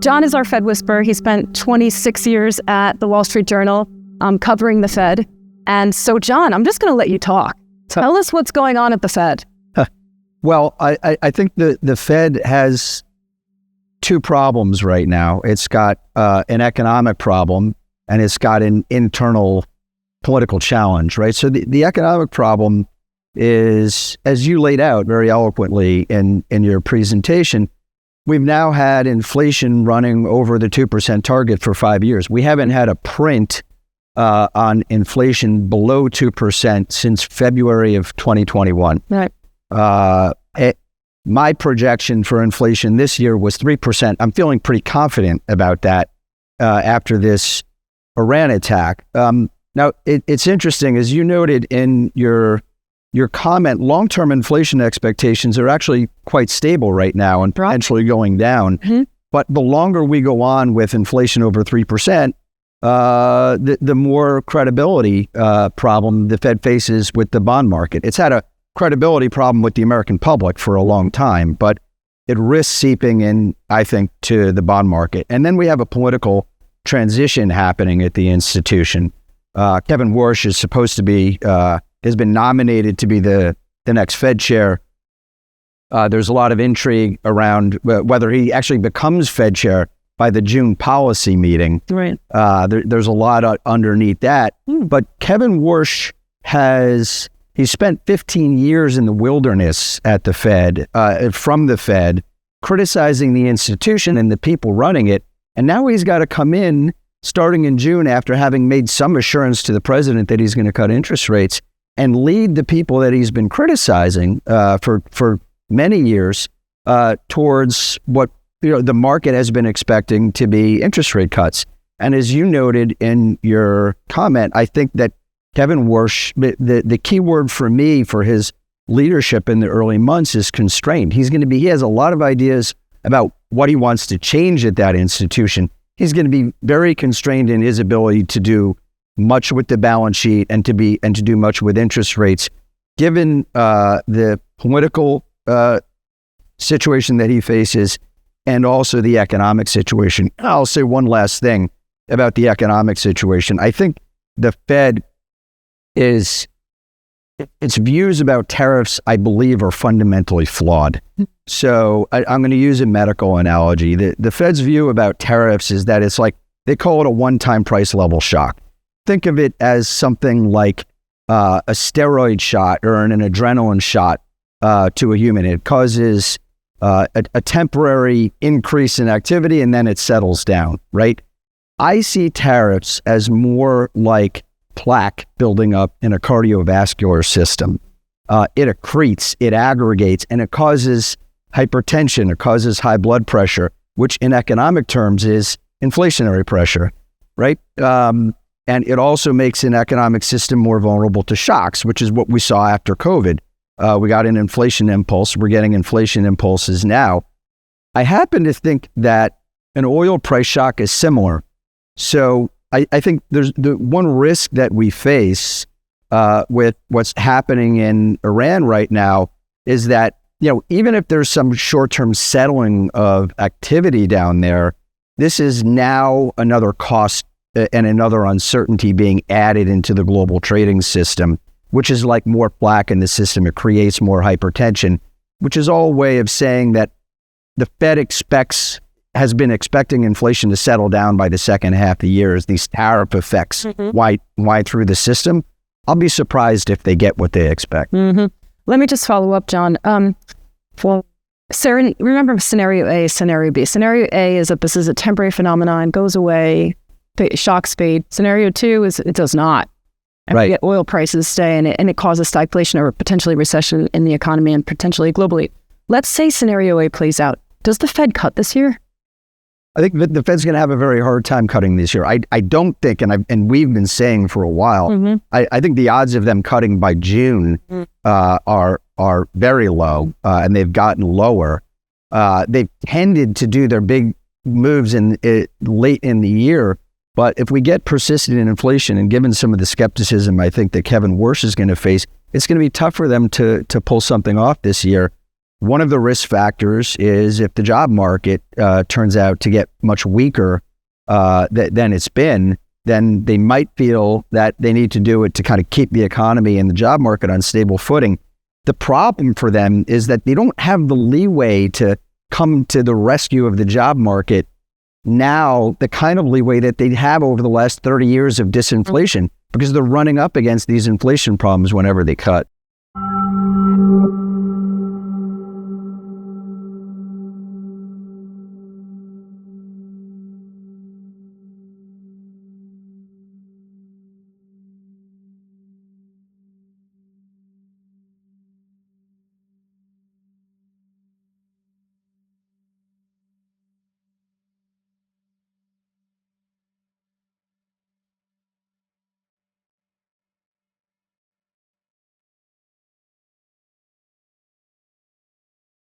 Jon is our Fed whisperer. He spent 26 years at the Wall Street Journal covering the Fed. And so, Jon, I'm just going to let you talk. Tell us what's going on at the Fed. Well, I think the Fed has two problems right now. It's got an economic problem, and it's got an internal political challenge, right? So the economic problem is, as you laid out very eloquently in your presentation, we've now had inflation running over the 2% target for 5 years. We haven't had a print on inflation below 2% since February of 2021. Right. My projection for inflation this year was 3%. I'm feeling pretty confident about that after this Iran attack. Now, it's interesting, as you noted in your comment, long-term inflation expectations are actually quite stable right now and potentially going down. Mm-hmm. But the longer we go on with inflation over 3%, the more credibility problem the Fed faces with the bond market. It's had a credibility problem with the American public for a long time, but it risks seeping in, I think, to the bond market. And then we have a political transition happening at the institution. Kevin Warsh is supposed to be, has been nominated to be the next Fed chair. There's a lot of intrigue around whether he actually becomes Fed chair by the June policy meeting. Right. There's a lot underneath that. But Kevin Warsh he spent 15 years in the wilderness at the Fed, from the Fed, criticizing the institution and the people running it. And now he's got to come in starting in June after having made some assurance to the president that he's going to cut interest rates and lead the people that he's been criticizing for many years towards what the market has been expecting to be interest rate cuts. And as you noted in your comment, I think that Kevin Warsh, the key word for me for his leadership in the early months is constrained. He has a lot of ideas about what he wants to change at that institution. He's going to be very constrained in his ability to do much with the balance sheet and to do much with interest rates, given the political situation that he faces and also the economic situation. I'll say one last thing about the economic situation. I think the Fed its views about tariffs, I believe, are fundamentally flawed. So I'm going to use a medical analogy. The Fed's view about tariffs is that it's like, they call it a one-time price level shock. Think of it as something like a steroid shot or an adrenaline shot to a human. It causes a temporary increase in activity and then it settles down, right? I see tariffs as more like plaque building up in a cardiovascular system. It accretes, it aggregates, and it causes hypertension, it causes high blood pressure, which in economic terms is inflationary pressure, right? And it also makes an economic system more vulnerable to shocks, which is what we saw after COVID. We got an inflation impulse. We're getting inflation impulses now. I happen to think that an oil price shock is similar. So I think there's the one risk that we face with what's happening in Iran right now is that, even if there's some short-term settling of activity down there, this is now another cost and another uncertainty being added into the global trading system, which is like more plaque in the system. It creates more hypertension, which is all a way of saying that the Fed has been expecting inflation to settle down by the second half of the year as these tariff effects wide through the system. I'll be surprised if they get what they expect. Mm-hmm. Let me just follow up, Jon. Remember scenario A, scenario B. Scenario A is that this is a temporary phenomenon, goes away, shocks fade. Scenario 2 is it does not. And right. Oil prices stay and it causes stagflation or potentially recession in the economy and potentially globally. Let's say scenario A plays out. Does the Fed cut this year? I think the Fed's going to have a very hard time cutting this year. I don't think, and we've been saying for a while, I think the odds of them cutting by June are very low, and they've gotten lower. They've tended to do their big moves late in the year, but if we get persistent inflation, and given some of the skepticism I think that Kevin Warsh is going to face, it's going to be tough for them to pull something off this year. One of the risk factors is if the job market turns out to get much weaker than it's been, then they might feel that they need to do it to kind of keep the economy and the job market on stable footing. The problem for them is that they don't have the leeway to come to the rescue of the job market now, the kind of leeway that they have over the last 30 years of disinflation, because they're running up against these inflation problems whenever they cut.